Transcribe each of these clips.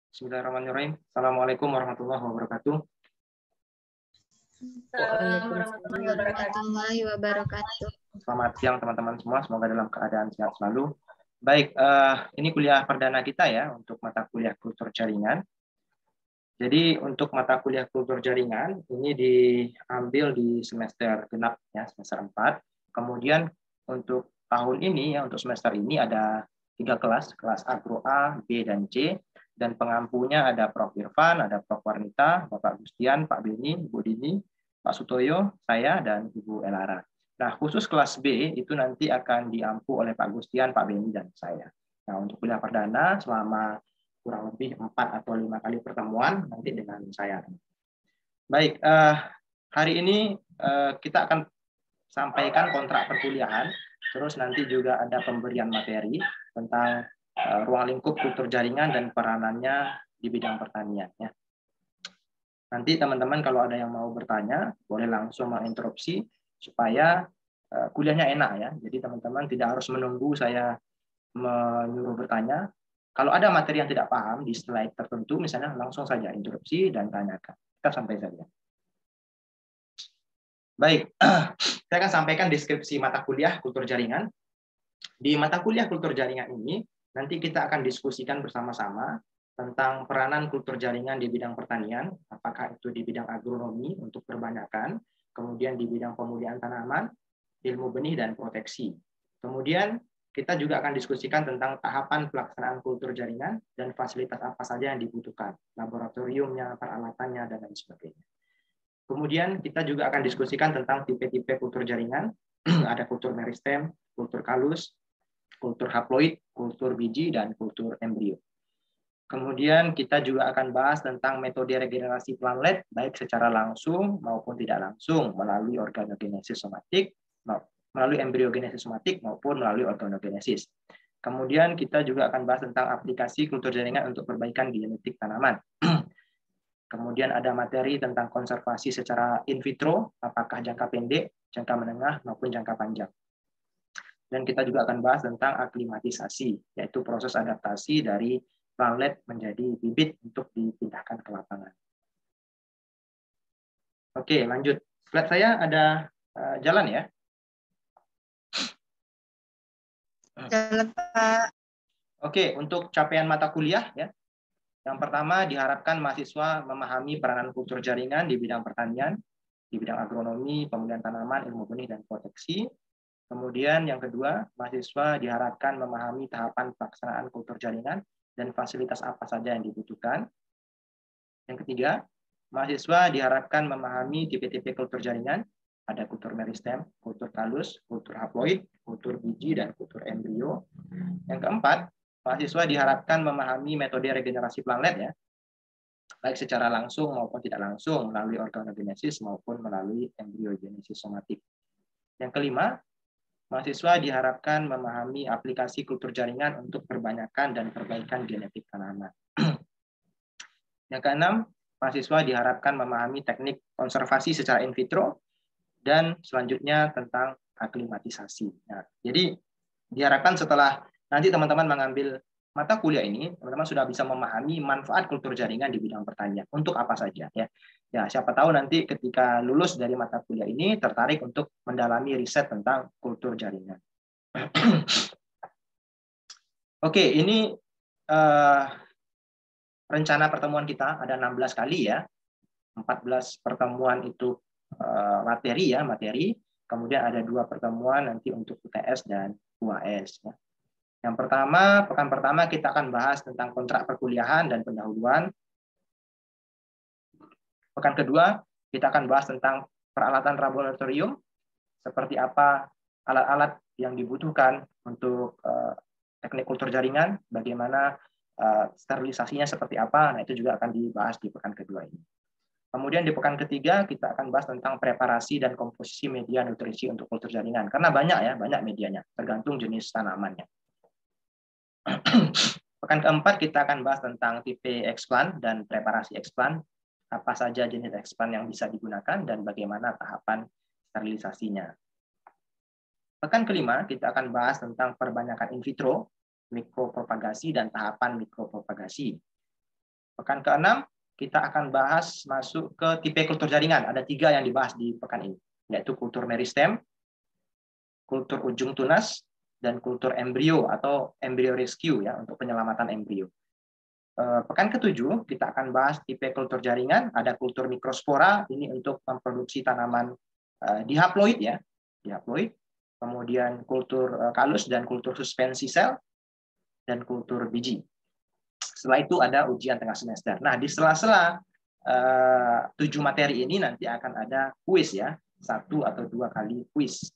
Bismillahirrahmanirrahim. Assalamualaikum warahmatullahi wabarakatuh. Warahmatullahi wabarakatuh. Selamat siang teman-teman semua. Semoga dalam keadaan sehat selalu. Baik, ini kuliah perdana kita ya untuk mata kuliah kultur jaringan. Jadi untuk mata kuliah kultur jaringan ini diambil di semester genap ya, semester 4. Kemudian untuk tahun ini ya, untuk semester ini ada 3 kelas, kelas Agro A, B, dan C. Dan pengampunya ada Prof. Irfan, ada Prof. Warnita, Bapak Gustian, Pak Beni, Bu Dini, Pak Sutoyo, saya, dan Ibu Elara. Nah, khusus kelas B itu nanti akan diampu oleh Pak Gustian, Pak Beni, dan saya. Nah, untuk kuliah perdana selama kurang lebih 4 atau 5 kali pertemuan nanti dengan saya. Baik, hari ini kita akan sampaikan kontrak perkuliahan, terus nanti juga ada pemberian materi tentang ruang lingkup kultur jaringan dan peranannya di bidang pertanian. Ya. Nanti teman-teman kalau ada yang mau bertanya, boleh langsung menginterupsi supaya kuliahnya enak ya. Jadi teman-teman tidak harus menunggu saya menyuruh bertanya. Kalau ada materi yang tidak paham di slide tertentu, misalnya langsung saja interupsi dan tanyakan. Kita sampai saja. Baik, saya akan sampaikan deskripsi mata kuliah kultur jaringan. Di mata kuliah kultur jaringan ini, nanti kita akan diskusikan bersama-sama tentang peranan kultur jaringan di bidang pertanian, apakah itu di bidang agronomi untuk perbanyakan, kemudian di bidang pemulihan tanaman, ilmu benih, dan proteksi. Kemudian kita juga akan diskusikan tentang tahapan pelaksanaan kultur jaringan dan fasilitas apa saja yang dibutuhkan, laboratoriumnya, peralatannya, dan lain sebagainya. Kemudian kita juga akan diskusikan tentang tipe-tipe kultur jaringan, ada kultur meristem, kultur kalus, kultur haploid, kultur biji, dan kultur embrio. Kemudian kita juga akan bahas tentang metode regenerasi plantlet, baik secara langsung maupun tidak langsung, melalui organogenesis somatik, melalui embriogenesis somatik maupun melalui organogenesis. Kemudian kita juga akan bahas tentang aplikasi kultur jaringan untuk perbaikan genetik tanaman. Kemudian ada materi tentang konservasi secara in vitro, apakah jangka pendek, jangka menengah, maupun jangka panjang. Dan kita juga akan bahas tentang aklimatisasi, yaitu proses adaptasi dari plantlet menjadi bibit untuk dipindahkan ke lapangan. Oke, lanjut. Slide saya ada jalan ya? Jalan, Pak. Oke, untuk capaian mata kuliah ya. Yang pertama diharapkan mahasiswa memahami peranan kultur jaringan di bidang pertanian, di bidang agronomi, pemulihan tanaman, ilmu benih, dan proteksi. Kemudian yang kedua, mahasiswa diharapkan memahami tahapan pelaksanaan kultur jaringan dan fasilitas apa saja yang dibutuhkan. Yang ketiga, mahasiswa diharapkan memahami tipe-tipe kultur jaringan, ada kultur meristem, kultur kalus, kultur haploid, kultur biji, dan kultur embrio. Yang keempat, mahasiswa diharapkan memahami metode regenerasi plantlet ya, baik secara langsung maupun tidak langsung, melalui organogenesis maupun melalui embriogenesis somatik. Yang kelima, mahasiswa diharapkan memahami aplikasi kultur jaringan untuk perbanyakan dan perbaikan genetik tanaman. Yang keenam, mahasiswa diharapkan memahami teknik konservasi secara in vitro, dan selanjutnya tentang aklimatisasi. Nah, jadi diharapkan setelah nanti teman-teman mengambil mata kuliah ini, teman-teman sudah bisa memahami manfaat kultur jaringan di bidang pertanian. Untuk apa saja ya. Ya, siapa tahu nanti ketika lulus dari mata kuliah ini tertarik untuk mendalami riset tentang kultur jaringan. Oke, ini rencana pertemuan kita ada 16 kali ya. 14 pertemuan itu materi ya, materi. Kemudian ada 2 pertemuan nanti untuk UTS dan UAS. Ya. Yang pertama, pekan pertama kita akan bahas tentang kontrak perkuliahan dan pendahuluan. Pekan kedua, kita akan bahas tentang peralatan laboratorium, seperti apa alat-alat yang dibutuhkan untuk teknik kultur jaringan, bagaimana sterilisasinya seperti apa, nah itu juga akan dibahas di pekan kedua ini. Kemudian di pekan ketiga kita akan bahas tentang preparasi dan komposisi media nutrisi untuk kultur jaringan, karena banyak ya, banyak medianya, tergantung jenis tanamannya. Pekan keempat kita akan bahas tentang tipe explant dan preparasi explant, apa saja jenis explant yang bisa digunakan dan bagaimana tahapan sterilisasinya. Pekan kelima kita akan bahas tentang perbanyakan in vitro, mikropropagasi dan tahapan mikropropagasi. Pekan ke-6 kita akan bahas masuk ke tipe kultur jaringan. Ada 3 yang dibahas di pekan ini, yaitu kultur meristem, kultur ujung tunas, dan kultur embrio atau embryo rescue ya untuk penyelamatan embrio. Pekan ke-7 kita akan bahas tipe kultur jaringan. Ada kultur mikrospora, ini untuk memproduksi tanaman dihaploid ya, dihaploid. Kemudian kultur kalus dan kultur suspensi sel, dan kultur biji. Setelah itu ada ujian tengah semester. Nah, di sela-sela 7 materi ini nanti akan ada kuis ya, 1 atau 2 kali kuis.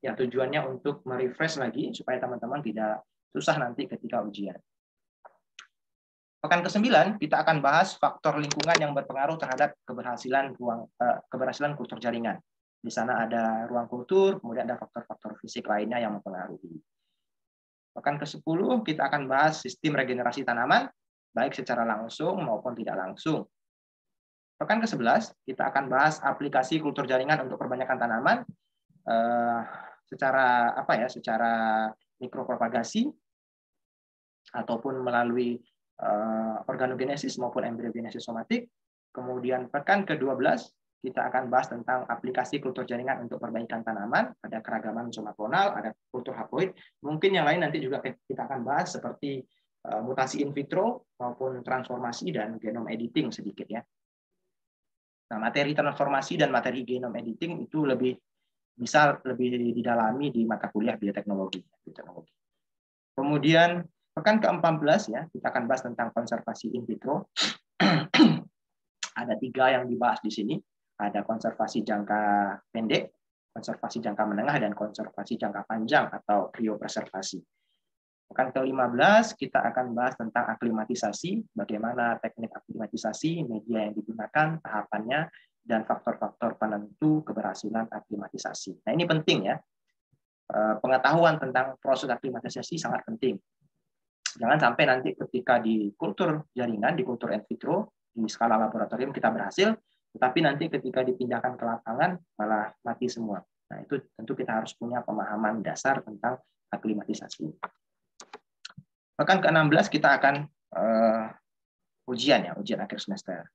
Yang tujuannya untuk merefresh lagi supaya teman-teman tidak susah nanti ketika ujian. Pekan ke-9 kita akan bahas faktor lingkungan yang berpengaruh terhadap keberhasilan kultur jaringan. Di sana ada ruang kultur, kemudian ada faktor-faktor fisik lainnya yang mempengaruhi. Pekan ke-10 kita akan bahas sistem regenerasi tanaman, baik secara langsung maupun tidak langsung. Pekan ke-11 kita akan bahas aplikasi kultur jaringan untuk perbanyakan tanaman secara secara mikropropagasi ataupun melalui organogenesis maupun embryogenesis somatik. Kemudian pekan ke-12 kita akan bahas tentang aplikasi kultur jaringan untuk perbaikan tanaman, ada keragaman somatonal, ada kultur haploid. Mungkin yang lain nanti juga kita akan bahas seperti mutasi in vitro maupun transformasi dan genome editing sedikit ya. Nah, materi transformasi dan materi genome editing itu bisa lebih didalami di mata kuliah bioteknologi. Kemudian pekan ke-14 ya, kita akan bahas tentang konservasi in vitro. Ada 3 yang dibahas di sini. Ada konservasi jangka pendek, konservasi jangka menengah, dan konservasi jangka panjang atau kriopreservasi. Pekan ke-15 kita akan bahas tentang aklimatisasi, bagaimana teknik aklimatisasi, media yang digunakan, tahapannya, dan faktor-faktor penentu keberhasilan aklimatisasi. Nah, ini penting ya. Pengetahuan tentang proses aklimatisasi sangat penting. Jangan sampai nanti ketika di kultur jaringan, di kultur in vitro, di skala laboratorium kita berhasil, tetapi nanti ketika dipindahkan ke lapangan malah mati semua. Nah, itu tentu kita harus punya pemahaman dasar tentang aklimatisasi. Pekan ke-16 kita akan ujian akhir semester.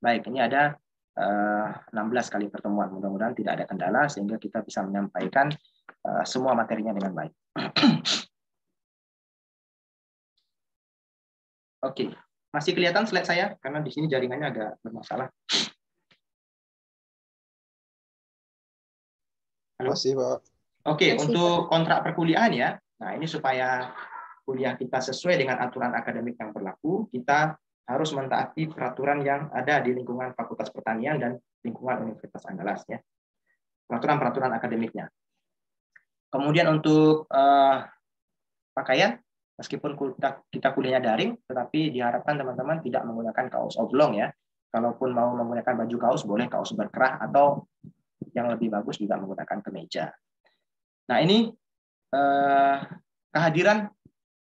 Baik, ini ada 16 kali pertemuan. Mudah-mudahan tidak ada kendala sehingga kita bisa menyampaikan semua materinya dengan baik. Oke, masih kelihatan slide saya karena di sini jaringannya agak bermasalah. Halo? Masih, Pak. Oke, Masih, untuk kontrak perkuliahan ya. Nah, ini supaya kuliah kita sesuai dengan aturan akademik yang berlaku, kita harus mentaati peraturan yang ada di lingkungan Fakultas Pertanian dan lingkungan Universitas Andalas ya. Peraturan-peraturan akademiknya. Kemudian untuk pakaian, meskipun kita kuliahnya daring, tetapi diharapkan teman-teman tidak menggunakan kaos oblong ya. Kalaupun mau menggunakan baju kaos, boleh kaos berkerah atau yang lebih bagus juga menggunakan kemeja. Nah, ini kehadiran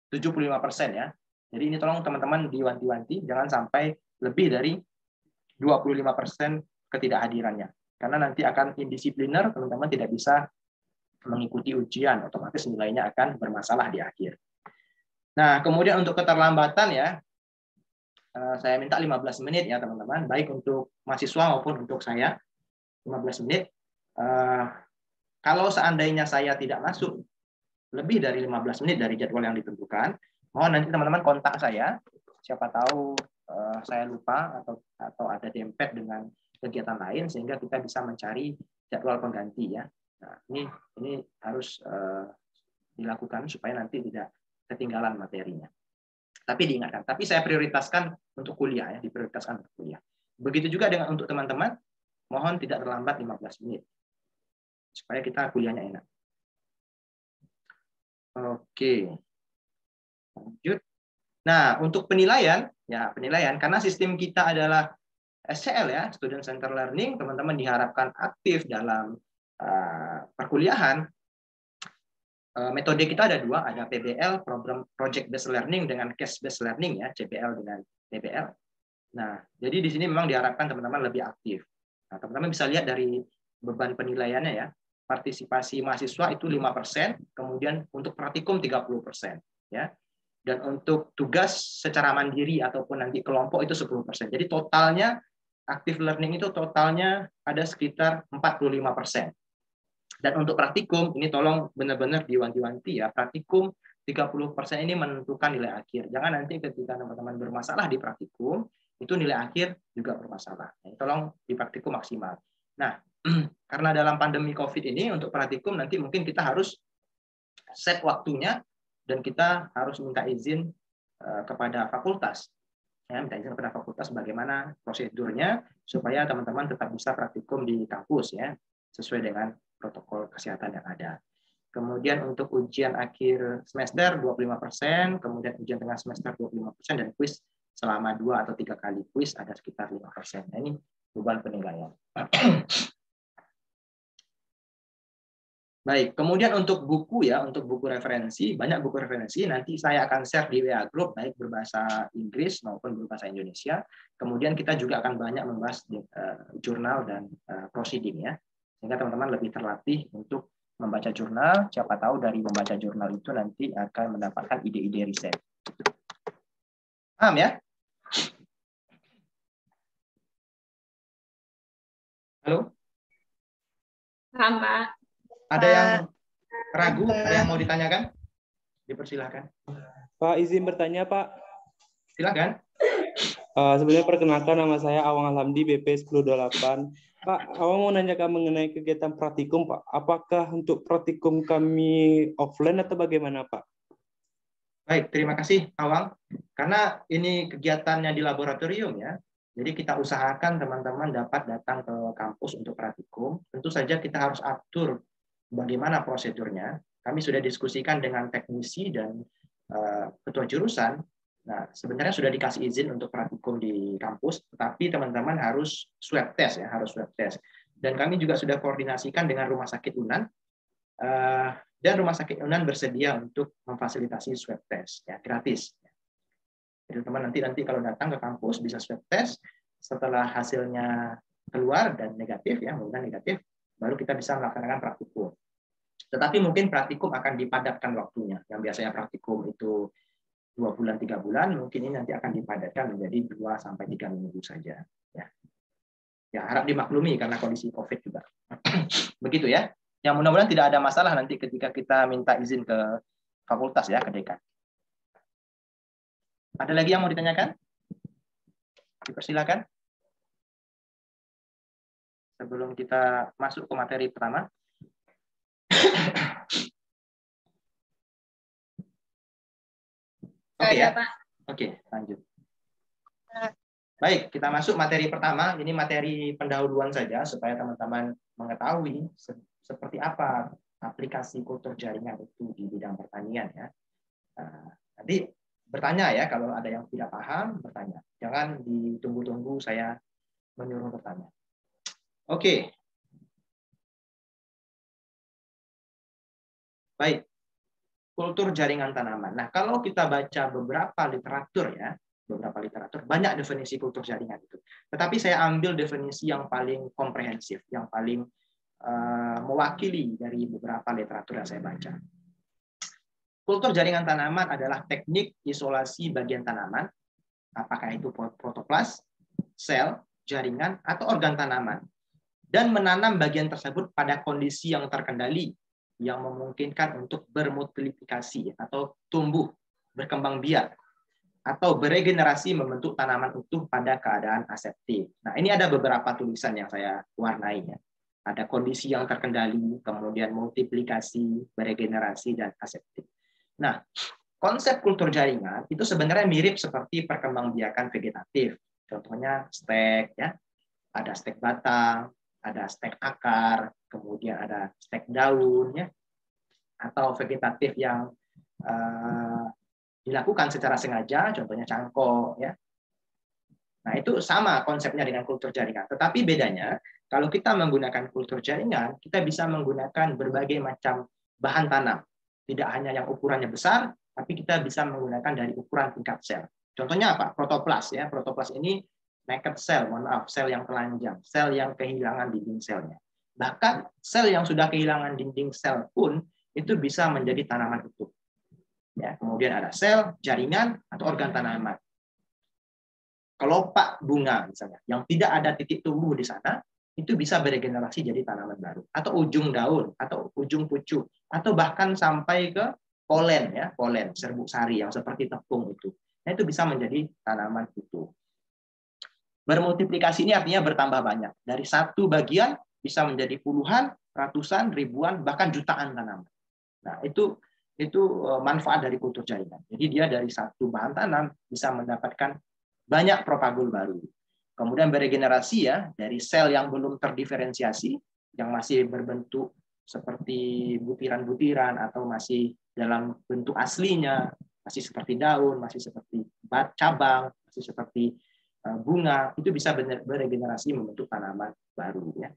75% ya. Jadi ini tolong teman-teman diwanti-wanti, jangan sampai lebih dari 25% ketidakhadirannya. Karena nanti akan indisipliner, teman-teman tidak bisa mengikuti ujian, otomatis nilainya akan bermasalah di akhir. Nah, kemudian untuk keterlambatan ya, saya minta 15 menit ya teman-teman, baik untuk mahasiswa maupun untuk saya, 15 menit. Kalau seandainya saya tidak masuk lebih dari 15 menit dari jadwal yang ditentukan, mohon nanti teman-teman kontak saya, siapa tahu saya lupa atau ada dempet dengan kegiatan lain sehingga kita bisa mencari jadwal pengganti ya. Nah, ini harus dilakukan supaya nanti tidak ketinggalan materinya. Tapi diingatkan, tapi saya prioritaskan untuk kuliah ya, diprioritaskan untuk kuliah. Begitu juga dengan untuk teman-teman, mohon tidak terlambat 15 menit supaya kita kuliahnya enak. Oke. Lanjut. Nah, untuk penilaian, karena sistem kita adalah SCL ya, Student Center Learning, teman-teman diharapkan aktif dalam perkuliahan. Metode kita ada 2, ada PBL, Program Project Based Learning, dengan Case Based Learning ya, CBL dengan PBL. Nah, jadi di sini memang diharapkan teman-teman lebih aktif. Nah, teman-teman bisa lihat dari beban penilaiannya ya, partisipasi mahasiswa itu 5%, kemudian untuk praktikum 30%. ya. Dan untuk tugas secara mandiri ataupun nanti kelompok itu 10%. Jadi totalnya active learning itu totalnya ada sekitar 45%. Dan untuk praktikum ini tolong benar-benar diwanti-wanti ya, praktikum 30% ini menentukan nilai akhir. Jangan nanti ketika teman-teman bermasalah di praktikum, itu nilai akhir juga bermasalah. Nah, tolong di praktikum maksimal. Nah, karena dalam pandemi COVID ini untuk praktikum nanti mungkin kita harus set waktunya dan kita harus minta izin kepada fakultas. Ya, minta izin kepada fakultas bagaimana prosedurnya supaya teman-teman tetap bisa praktikum di kampus ya, sesuai dengan protokol kesehatan yang ada. Kemudian untuk ujian akhir semester 25%, kemudian ujian tengah semester 25%, dan kuis selama 2 atau 3 kali kuis ada sekitar 5%. Nah, ini beban penilaian. Baik, kemudian untuk buku ya, untuk buku referensi, banyak buku referensi, nanti saya akan share di WA Group, baik berbahasa Inggris maupun berbahasa Indonesia. Kemudian kita juga akan banyak membahas jurnal dan proceeding ya, sehingga teman-teman lebih terlatih untuk membaca jurnal, siapa tahu dari membaca jurnal itu nanti akan mendapatkan ide-ide riset. Paham ya? Halo? Paham, Pak. Ada yang ragu? Ada yang mau ditanyakan? Dipersilahkan. Pak, izin bertanya, Pak. Silakan. Sebelumnya perkenalkan, nama saya Awang Alhamdi, BP 108. Pak, Awang mau nanyakan mengenai kegiatan praktikum, Pak. Apakah untuk praktikum kami offline atau bagaimana, Pak? Baik, terima kasih, Awang. Karena ini kegiatannya di laboratorium ya, jadi kita usahakan teman-teman dapat datang ke kampus untuk praktikum. Tentu saja kita harus atur bagaimana prosedurnya. Kami sudah diskusikan dengan teknisi dan ketua jurusan. Nah, sebenarnya sudah dikasih izin untuk praktikum di kampus, tetapi teman-teman harus swab test ya, harus swab test. Dan kami juga sudah koordinasikan dengan Rumah Sakit UNAN, dan Rumah Sakit UNAN bersedia untuk memfasilitasi swab test ya, gratis. Jadi teman nanti kalau datang ke kampus bisa swab test, setelah hasilnya keluar dan negatif ya, mudah negatif, baru kita bisa melaksanakan praktikum. Tetapi mungkin praktikum akan dipadatkan waktunya. Yang biasanya praktikum itu 2 bulan, 3 bulan, mungkin ini nanti akan dipadatkan menjadi 2 sampai 3 minggu saja. Ya, harap dimaklumi karena kondisi COVID juga. Begitu ya. Yang mudah-mudahan tidak ada masalah nanti ketika kita minta izin ke fakultas ya, ke dekan. Ada lagi yang mau ditanyakan? Dipersilakan. Sebelum kita masuk ke materi pertama. Oke ya. Oke, lanjut. Baik, kita masuk materi pertama. Ini materi pendahuluan saja supaya teman-teman mengetahui seperti apa aplikasi kultur jaringan itu di bidang pertanian ya. Nanti bertanya ya, kalau ada yang tidak paham bertanya. Jangan ditunggu-tunggu saya menyuruh bertanya. Oke. Baik. Kultur jaringan tanaman. Nah, kalau kita baca beberapa literatur ya, banyak definisi kultur jaringan itu. Tetapi saya ambil definisi yang paling komprehensif, yang paling mewakili dari beberapa literatur yang saya baca. Kultur jaringan tanaman adalah teknik isolasi bagian tanaman, apakah itu protoplas, sel, jaringan, atau organ tanaman, dan menanam bagian tersebut pada kondisi yang terkendali, yang memungkinkan untuk bermultiplikasi atau tumbuh, berkembang biak, atau beregenerasi membentuk tanaman utuh pada keadaan aseptik. Nah, ini ada beberapa tulisan yang saya warnai ya. Ada kondisi yang terkendali, kemudian multiplikasi, beregenerasi, dan aseptik. Nah, konsep kultur jaringan itu sebenarnya mirip seperti perkembangbiakan vegetatif. Contohnya stek ya, ada stek batang, ada stek akar, kemudian ada stek daun ya, atau vegetatif yang dilakukan secara sengaja, contohnya cangkok ya. Nah, itu sama konsepnya dengan kultur jaringan. Tetapi bedanya, kalau kita menggunakan kultur jaringan, kita bisa menggunakan berbagai macam bahan tanam. Tidak hanya yang ukurannya besar, tapi kita bisa menggunakan dari ukuran tingkat sel. Contohnya apa? Protoplas ya. Protoplas ini naked cell, mohon maaf, sel yang telanjang, sel yang kehilangan dinding selnya. Bahkan sel yang sudah kehilangan dinding sel pun itu bisa menjadi tanaman utuh. Ya, kemudian ada sel, jaringan, atau organ tanaman. Kelopak bunga misalnya, yang tidak ada titik tumbuh di sana, itu bisa beregenerasi jadi tanaman baru. Atau ujung daun, atau ujung pucuk, atau bahkan sampai ke polen, ya, polen, serbuk sari yang seperti tepung itu. Nah, itu bisa menjadi tanaman utuh. Bermultiplikasi ini artinya bertambah banyak. Dari satu bagian bisa menjadi puluhan, ratusan, ribuan, bahkan jutaan tanaman. Nah, itu manfaat dari kultur jaringan. Jadi dia dari satu bahan tanam bisa mendapatkan banyak propagul baru. Kemudian beregenerasi, ya, dari sel yang belum terdiferensiasi, yang masih berbentuk seperti butiran-butiran atau masih dalam bentuk aslinya, masih seperti daun, masih seperti cabang, masih seperti bunga, itu bisa beregenerasi membentuk tanaman baru, ya.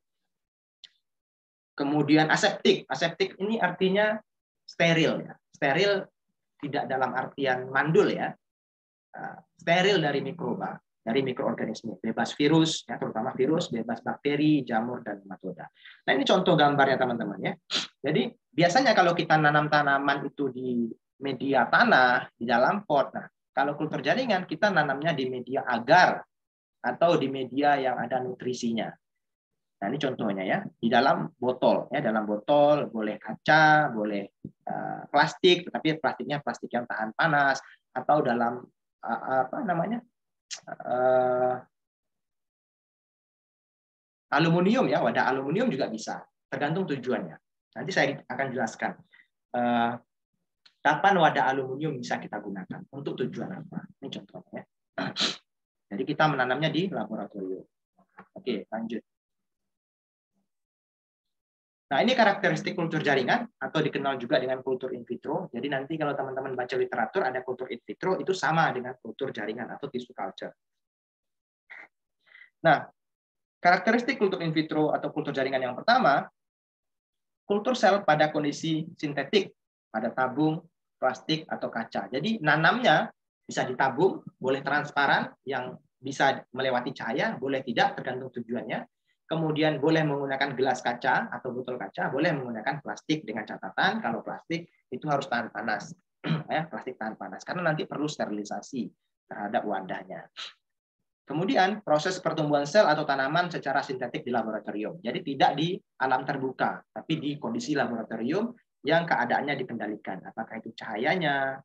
Kemudian aseptik. Aseptik ini artinya steril, ya. Steril tidak dalam artian mandul, ya. Steril dari mikroba, dari mikroorganisme, bebas virus, ya, terutama virus, bebas bakteri, jamur, dan nematoda. Nah, ini contoh gambarnya, teman-teman, ya. Jadi biasanya kalau kita nanam tanaman itu di media tanah, di dalam pot. Nah, kalau kultur jaringan kita nanamnya di media agar atau di media yang ada nutrisinya. Nah, ini contohnya, ya, di dalam botol, ya, dalam botol boleh kaca, boleh plastik, tetapi plastiknya plastik yang tahan panas, atau dalam aluminium, ya, wadah aluminium juga bisa, tergantung tujuannya. Nanti saya akan jelaskan kapan wadah aluminium bisa kita gunakan, untuk tujuan apa. Ini contohnya. Jadi kita menanamnya di laboratorium. Oke, lanjut. Nah, ini karakteristik kultur jaringan, atau dikenal juga dengan kultur in vitro. Jadi nanti kalau teman-teman baca literatur, ada kultur in vitro, itu sama dengan kultur jaringan atau tissue culture. Nah, karakteristik kultur in vitro atau kultur jaringan yang pertama, kultur sel pada kondisi sintetik, pada tabung, plastik, atau kaca. Jadi nanamnya bisa ditabung, boleh transparan, yang bisa melewati cahaya, boleh tidak, tergantung tujuannya. Kemudian boleh menggunakan gelas kaca atau botol kaca, boleh menggunakan plastik dengan catatan kalau plastik itu harus tahan panas, ya, plastik tahan panas, karena nanti perlu sterilisasi terhadap wadahnya. Kemudian proses pertumbuhan sel atau tanaman secara sintetik di laboratorium, jadi tidak di alam terbuka, tapi di kondisi laboratorium yang keadaannya dikendalikan, apakah itu cahayanya,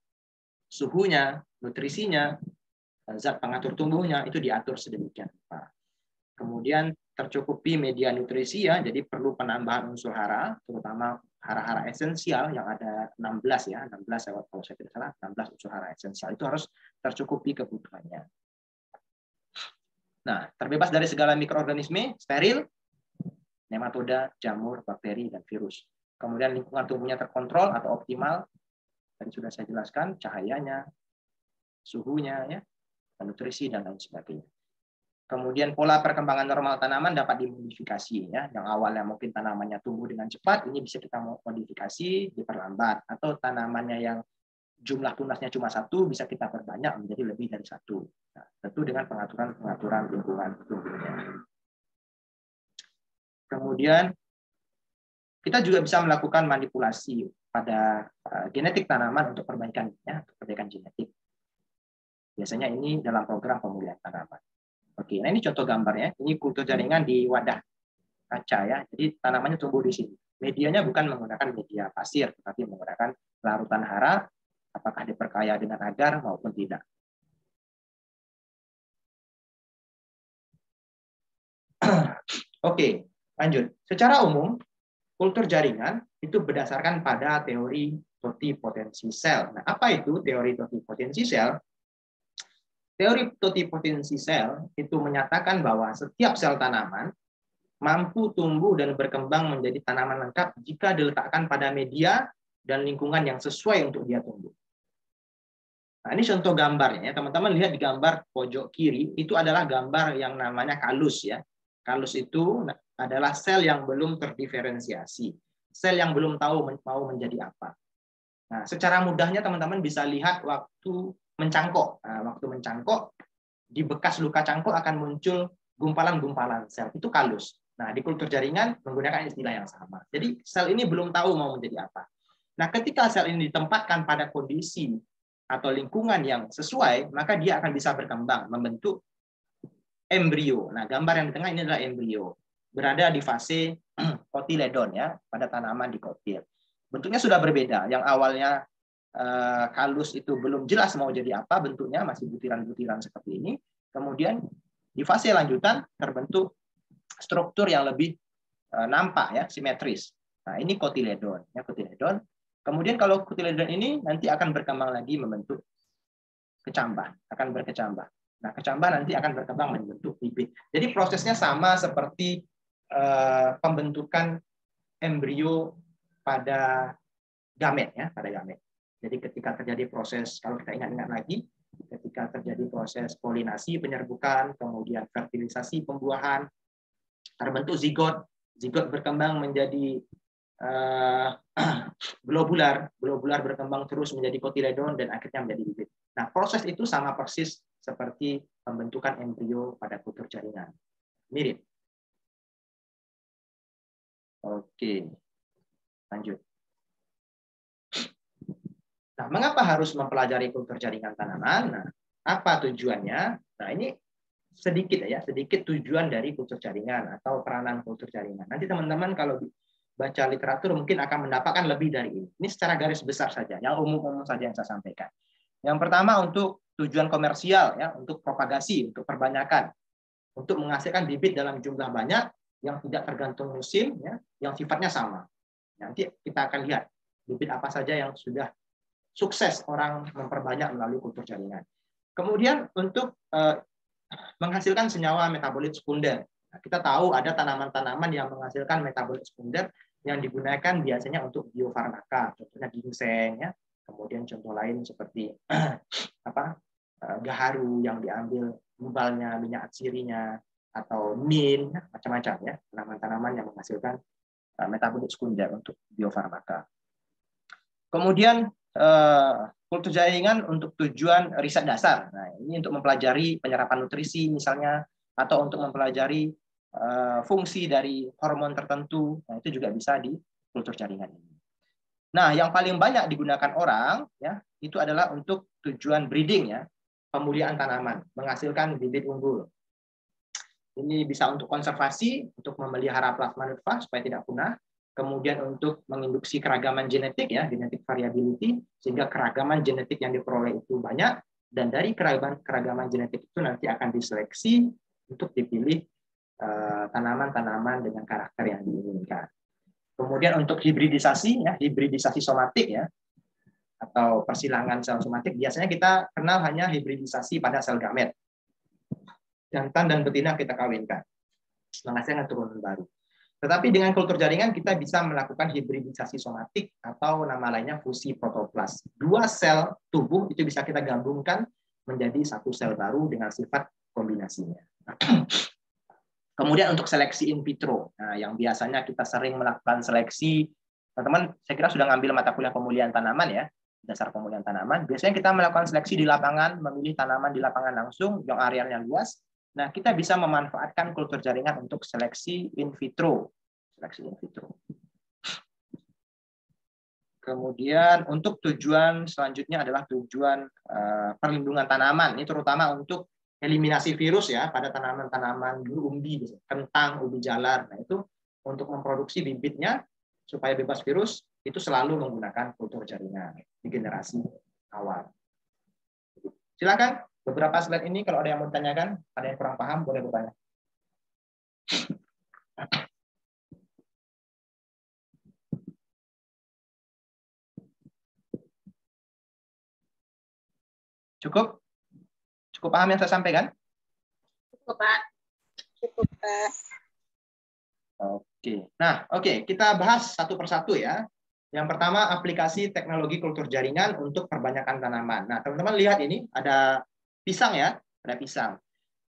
suhunya, nutrisinya, zat pengatur tumbuhnya itu diatur sedemikian rupa. Kemudian tercukupi media nutrisi, ya, jadi perlu penambahan unsur hara, terutama hara-hara esensial yang ada 16, ya, 16 kalau saya tidak salah, 16 unsur hara esensial itu harus tercukupi kebutuhannya. Nah, terbebas dari segala mikroorganisme, steril, nematoda, jamur, bakteri, dan virus. Kemudian lingkungan tumbuhnya terkontrol atau optimal, tadi sudah saya jelaskan, cahayanya, suhunya, ya, nutrisi, dan lain sebagainya. Kemudian pola perkembangan normal tanaman dapat dimodifikasi, ya. Yang awalnya mungkin tanamannya tumbuh dengan cepat, ini bisa kita modifikasi, diperlambat. Atau tanamannya yang jumlah tunasnya cuma satu, bisa kita perbanyak menjadi lebih dari satu. Nah, tentu dengan pengaturan lingkungan tumbuhnya. Kemudian kita juga bisa melakukan manipulasi pada genetik tanaman untuk perbaikan genetik. Biasanya ini dalam program pemulihan tanaman. Oke, nah ini contoh gambarnya. Ini kultur jaringan di wadah kaca, ya. Jadi tanamannya tumbuh di sini. Medianya bukan menggunakan media pasir, tetapi menggunakan larutan hara, apakah diperkaya dengan agar maupun tidak. Oke, lanjut. Secara umum, kultur jaringan itu berdasarkan pada teori totipotensi sel. Nah, apa itu teori totipotensi sel? Teori totipotensi sel itu menyatakan bahwa setiap sel tanaman mampu tumbuh dan berkembang menjadi tanaman lengkap jika diletakkan pada media dan lingkungan yang sesuai untuk dia tumbuh. Nah, ini contoh gambarnya. Teman-teman lihat di gambar pojok kiri, itu adalah gambar yang namanya kalus, ya. Kalus itu adalah sel yang belum terdiferensiasi. Sel yang belum tahu mau menjadi apa. Nah, secara mudahnya teman-teman bisa lihat waktu mencangkok. Nah, waktu mencangkok, di bekas luka cangkok akan muncul gumpalan-gumpalan sel. Itu kalus. Nah, di kultur jaringan menggunakan istilah yang sama. Jadi sel ini belum tahu mau menjadi apa. Nah, ketika sel ini ditempatkan pada kondisi atau lingkungan yang sesuai, maka dia akan bisa berkembang, membentuk embrio. Nah, gambar yang di tengah ini adalah embrio. Berada di fase kotiledon ya, pada tanaman dikotil. Bentuknya sudah berbeda. Yang awalnya kalus itu belum jelas mau jadi apa bentuknya, masih butiran-butiran seperti ini. Kemudian di fase lanjutan terbentuk struktur yang lebih nampak ya, simetris. Nah, ini kotiledon ya, kotiledon. Kemudian kalau kotiledon ini nanti akan berkembang lagi membentuk kecambah, akan berkecambah. Nah, kecambah nanti akan berkembang membentuk bibit. Jadi prosesnya sama seperti pembentukan embrio pada gamet ya, pada gamet. Jadi ketika terjadi proses, kalau kita ingat-ingat lagi, ketika terjadi proses polinasi, penyerbukan, kemudian fertilisasi, pembuahan, terbentuk zigot, zigot berkembang menjadi globular, globular berkembang terus menjadi kotiledon dan akhirnya menjadi bibit. Nah, proses itu sama persis seperti pembentukan embrio pada kultur jaringan. Mirip. Oke, lanjut. Nah, mengapa harus mempelajari kultur jaringan tanaman? Nah, apa tujuannya? Nah, ini sedikit ya, sedikit tujuan dari kultur jaringan atau peranan kultur jaringan. Nanti teman-teman kalau baca literatur mungkin akan mendapatkan lebih dari ini. Ini secara garis besar saja, yang umum-umum saja yang saya sampaikan. Yang pertama untuk tujuan komersial ya, untuk propagasi, untuk perbanyakan, untuk menghasilkan bibit dalam jumlah banyak yang tidak tergantung musim ya, yang sifatnya sama. Nanti kita akan lihat bibit apa saja yang sudah sukses orang memperbanyak melalui kultur jaringan. Kemudian untuk menghasilkan senyawa metabolit sekunder. Nah, kita tahu ada tanaman-tanaman yang menghasilkan metabolit sekunder yang digunakan biasanya untuk biofarmaka, contohnya ginseng ya. Kemudian contoh lain seperti gaharu yang diambil gubalnya, minyak atsirinya, atau mint, macam-macam ya, tanaman-tanaman yang menghasilkan metabolit sekunder untuk biofarmaka. Kemudian kultur jaringan untuk tujuan riset dasar. Nah, ini untuk mempelajari penyerapan nutrisi misalnya, atau untuk mempelajari fungsi dari hormon tertentu. Nah, itu juga bisa di kultur jaringan ini. Nah, yang paling banyak digunakan orang ya, itu adalah untuk tujuan breeding ya, pemuliaan tanaman, menghasilkan bibit unggul. Ini bisa untuk konservasi, untuk memelihara plasma nutfah supaya tidak punah. Kemudian untuk menginduksi keragaman genetik ya, genetic variability, sehingga keragaman genetik yang diperoleh itu banyak, dan dari keragaman genetik itu nanti akan diseleksi untuk dipilih tanaman-tanaman dengan karakter yang diinginkan. Kemudian untuk hibridisasi ya, hibridisasi somatik ya, atau persilangan sel somatik, biasanya kita kenal hanya hibridisasi pada sel gamet. Jantan dan betina kita kawinkan, menghasilkan keturunan baru. Tetapi dengan kultur jaringan kita bisa melakukan hibridisasi somatik atau nama lainnya fusi protoplas. Dua sel tubuh itu bisa kita gabungkan menjadi satu sel baru dengan sifat kombinasinya. Kemudian untuk seleksi in vitro, nah, yang biasanya kita sering melakukan seleksi, teman-teman saya kira sudah ngambil mata kuliah pemulihan tanaman ya, dasar pemulihan tanaman. Biasanya kita melakukan seleksi di lapangan, memilih tanaman di lapangan langsung, yang arealnya luas. Nah, kita bisa memanfaatkan kultur jaringan untuk seleksi in vitro. Seleksi in vitro. Kemudian untuk tujuan selanjutnya adalah tujuan perlindungan tanaman. Ini terutama untuk eliminasi virus ya pada tanaman-tanaman umbi, kentang, ubi jalar. Nah, itu untuk memproduksi bibitnya supaya bebas virus, itu selalu menggunakan kultur jaringan di generasi awal. Silakan. Beberapa slide ini kalau ada yang mau ditanyakan, ada yang kurang paham, boleh bertanya. Cukup? Cukup paham yang saya sampaikan? Cukup, Pak. Cukup, Pak. Oke. Nah, oke, kita bahas satu persatu ya. Yang pertama, aplikasi teknologi kultur jaringan untuk perbanyakan tanaman. Nah, teman-teman lihat ini, ada pisang ya, ada pisang.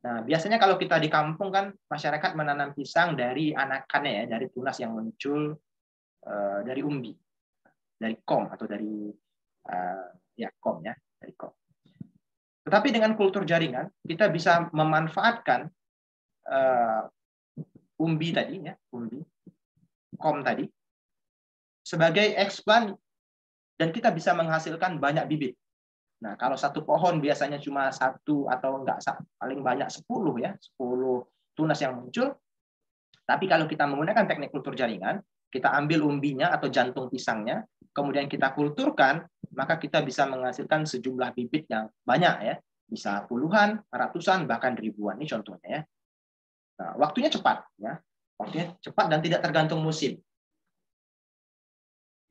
Nah, biasanya kalau kita di kampung kan masyarakat menanam pisang dari anakannya ya, dari tunas yang muncul dari umbi, dari kom atau dari kom ya, dari kom. Tetapi dengan kultur jaringan kita bisa memanfaatkan umbi tadi ya, umbi, kom tadi sebagai explant dan kita bisa menghasilkan banyak bibit. Nah, kalau satu pohon biasanya cuma satu atau enggak paling banyak 10 ya, 10 tunas yang muncul. Tapi kalau kita menggunakan teknik kultur jaringan, kita ambil umbinya atau jantung pisangnya, kemudian kita kulturkan, maka kita bisa menghasilkan sejumlah bibit yang banyak ya, bisa puluhan, ratusan, bahkan ribuan. Ini contohnya ya. Nah, waktunya cepat ya, waktunya cepat dan tidak tergantung musim.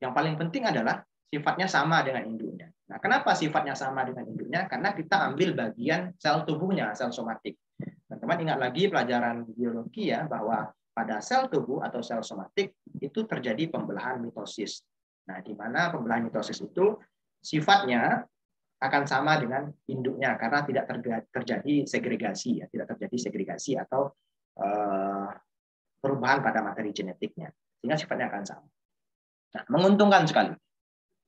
Yang paling penting adalah sifatnya sama dengan induknya. Nah, kenapa sifatnya sama dengan induknya? Karena kita ambil bagian sel tubuhnya, sel somatik. Teman-teman ingat lagi pelajaran biologi ya, bahwa pada sel tubuh atau sel somatik itu terjadi pembelahan mitosis. Nah, di mana pembelahan mitosis itu sifatnya akan sama dengan induknya karena tidak terjadi segregasi ya, tidak terjadi segregasi atau perubahan pada materi genetiknya, sehingga sifatnya akan sama. Nah, menguntungkan sekali.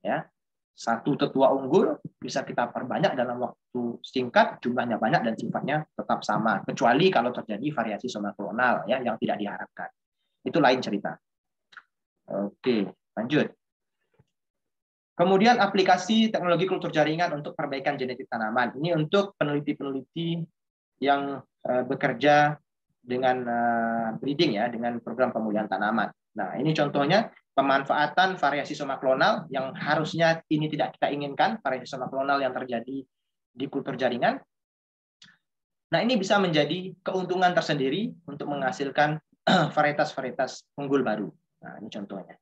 Ya, satu tetua unggul bisa kita perbanyak dalam waktu singkat, jumlahnya banyak dan sifatnya tetap sama, kecuali kalau terjadi variasi somaklonal ya yang tidak diharapkan. Itu lain cerita. Oke, lanjut. Kemudian aplikasi teknologi kultur jaringan untuk perbaikan genetik tanaman. Ini untuk peneliti-peneliti yang bekerja dengan breeding ya, dengan program pemulihan tanaman. Nah, ini contohnya pemanfaatan variasi somaklonal yang harusnya ini tidak kita inginkan, variasi somaklonal yang terjadi di kultur jaringan. Nah, ini bisa menjadi keuntungan tersendiri untuk menghasilkan varietas-varietas unggul baru. Nah, ini contohnya.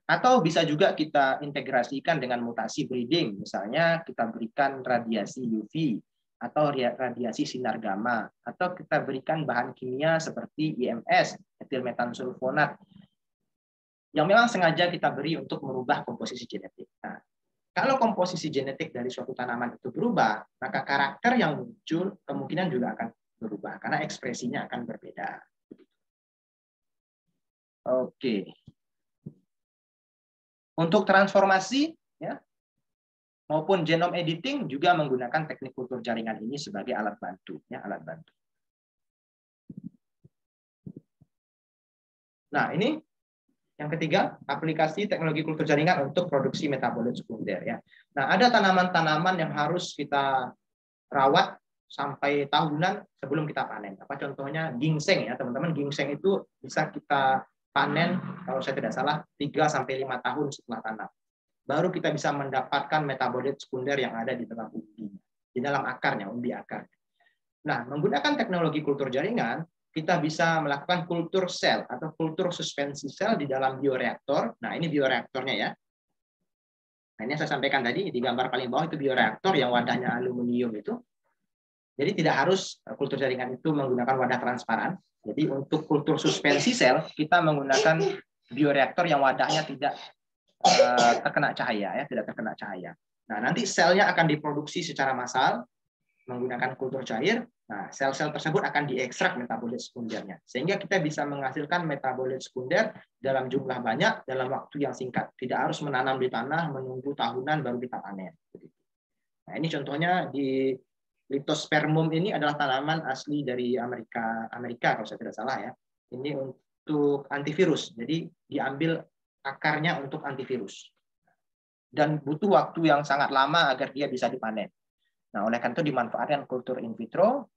Atau bisa juga kita integrasikan dengan mutasi breeding, misalnya kita berikan radiasi UV atau radiasi sinar gamma, atau kita berikan bahan kimia seperti IMS, etil metansulfonat, yang memang sengaja kita beri untuk merubah komposisi genetik. Nah, kalau komposisi genetik dari suatu tanaman itu berubah, maka karakter yang muncul kemungkinan juga akan berubah, karena ekspresinya akan berbeda. Oke. Untuk transformasi, ya, maupun genome editing juga menggunakan teknik kultur jaringan ini sebagai alat bantu, ya, alat bantu. Nah, ini yang ketiga, aplikasi teknologi kultur jaringan untuk produksi metabolit sekunder. Ya. Nah, ada tanaman-tanaman yang harus kita rawat sampai tahunan sebelum kita panen. Apa contohnya? Ginseng ya, teman-teman. Ginseng itu bisa kita panen kalau saya tidak salah 3-5 tahun setelah tanam. Baru kita bisa mendapatkan metabolit sekunder yang ada di dalam umbi, di dalam akarnya, umbi akar. Nah, menggunakan teknologi kultur jaringan, kita bisa melakukan kultur sel atau kultur suspensi sel di dalam bioreaktor. Nah, ini bioreaktornya ya. Nah, ini saya sampaikan tadi di gambar paling bawah itu bioreaktor yang wadahnya aluminium itu. Jadi tidak harus kultur jaringan itu menggunakan wadah transparan. Jadi untuk kultur suspensi sel kita menggunakan bioreaktor yang wadahnya tidak terkena cahaya ya, tidak terkena cahaya. Nah, nanti selnya akan diproduksi secara massal menggunakan kultur cair. Nah, sel-sel tersebut akan diekstrak metabolit sekundernya, sehingga kita bisa menghasilkan metabolit sekunder dalam jumlah banyak dalam waktu yang singkat. Tidak harus menanam di tanah, menunggu tahunan baru kita panen. Nah, ini contohnya di Litospermum ini adalah tanaman asli dari Amerika kalau saya tidak salah ya. Ini untuk antivirus, jadi diambil akarnya untuk antivirus. Dan butuh waktu yang sangat lama agar dia bisa dipanen. Nah, oleh karena itu dimanfaatkan kultur in vitro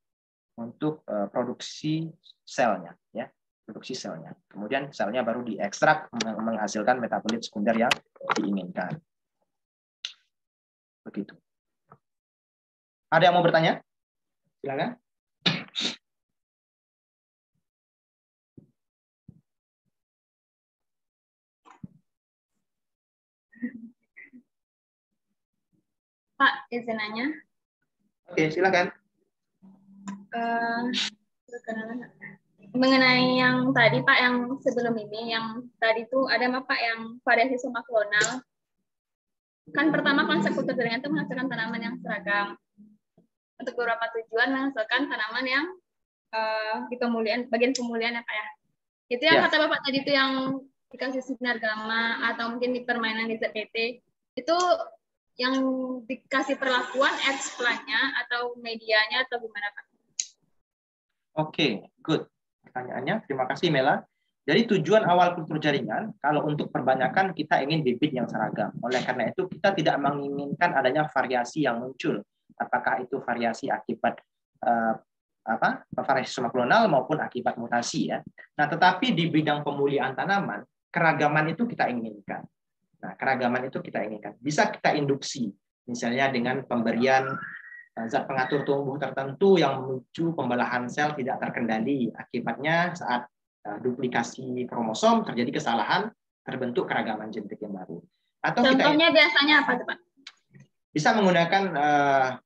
untuk produksi selnya, ya, produksi selnya. Kemudian selnya baru diekstrak menghasilkan metabolit sekunder yang diinginkan. Begitu. Ada yang mau bertanya? Silakan. Pak, izin nanya. Oke, silakan. Mengenai yang tadi Pak, yang sebelum ini, yang tadi tuh ada Pak yang variasi somaklonal. Kan pertama konsep kultur jaringan itu menghasilkan tanaman yang seragam. Untuk beberapa tujuan menghasilkan tanaman yang di pemulihan, bagian pemulihan ya Pak ya. Itu yang kata Bapak tadi itu yang dikasih sinar gamma atau mungkin di permainan di ZPT, itu yang dikasih perlakuan explant-nya atau medianya atau gimana Pak? Oke, good. Pertanyaannya, terima kasih Mela. Jadi tujuan awal kultur jaringan, kalau untuk perbanyakan kita ingin bibit yang seragam. Oleh karena itu kita tidak menginginkan adanya variasi yang muncul. Apakah itu variasi akibat variasi somaklonal maupun akibat mutasi ya. Nah, tetapi di bidang pemulihan tanaman, keragaman itu kita inginkan. Nah, keragaman itu kita inginkan. Bisa kita induksi, misalnya dengan pemberian zat pengatur tumbuh tertentu yang memicu pembelahan sel tidak terkendali. Akibatnya saat duplikasi kromosom terjadi kesalahan, terbentuk keragaman genetik yang baru. Atau contohnya biasanya apa, Pak? Bisa menggunakan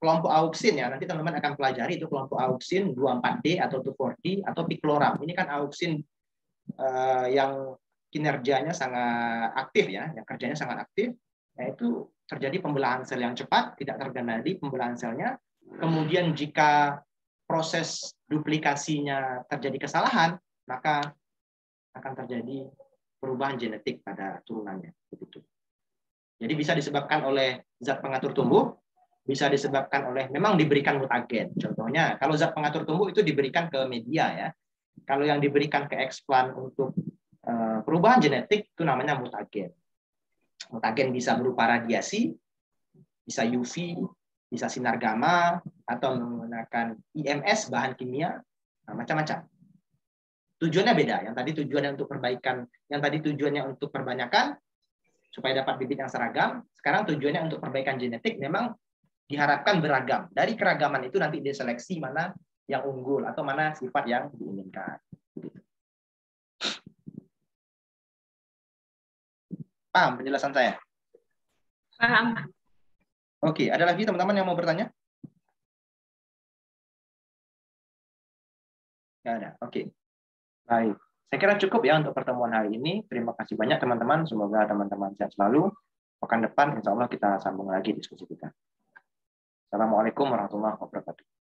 kelompok auksin ya. Nanti teman-teman akan pelajari itu kelompok auksin 24D atau 2,4-D atau picloram. Ini kan auksin yang kinerjanya sangat aktif ya, yang kerjanya sangat aktif. Yaitu terjadi pembelahan sel yang cepat, tidak terkendali pembelahan selnya. Kemudian jika proses duplikasinya terjadi kesalahan, maka akan terjadi perubahan genetik pada turunannya. Begitu. Jadi bisa disebabkan oleh zat pengatur tumbuh, bisa disebabkan oleh memang diberikan mutagen. Contohnya, kalau zat pengatur tumbuh itu diberikan ke media ya. Kalau yang diberikan ke eksplan untuk perubahan genetik itu namanya mutagen. Mutagen bisa berupa radiasi, bisa UV, bisa sinar gamma, atau menggunakan IMS bahan kimia, macam-macam. Tujuannya beda. Yang tadi tujuannya untuk perbaikan, yang tadi tujuannya untuk perbanyakan supaya dapat bibit yang seragam. Sekarang tujuannya untuk perbaikan genetik memang diharapkan beragam. Dari keragaman itu nanti diseleksi mana yang unggul atau mana sifat yang diinginkan. Paham penjelasan saya? Paham. Oke, ada lagi teman-teman yang mau bertanya? Nggak ada. Oke. Baik. Saya kira cukup ya untuk pertemuan hari ini. Terima kasih banyak teman-teman. Semoga teman-teman sehat selalu. Pekan depan insya Allah kita sambung lagi diskusi kita. Assalamualaikum warahmatullahi wabarakatuh.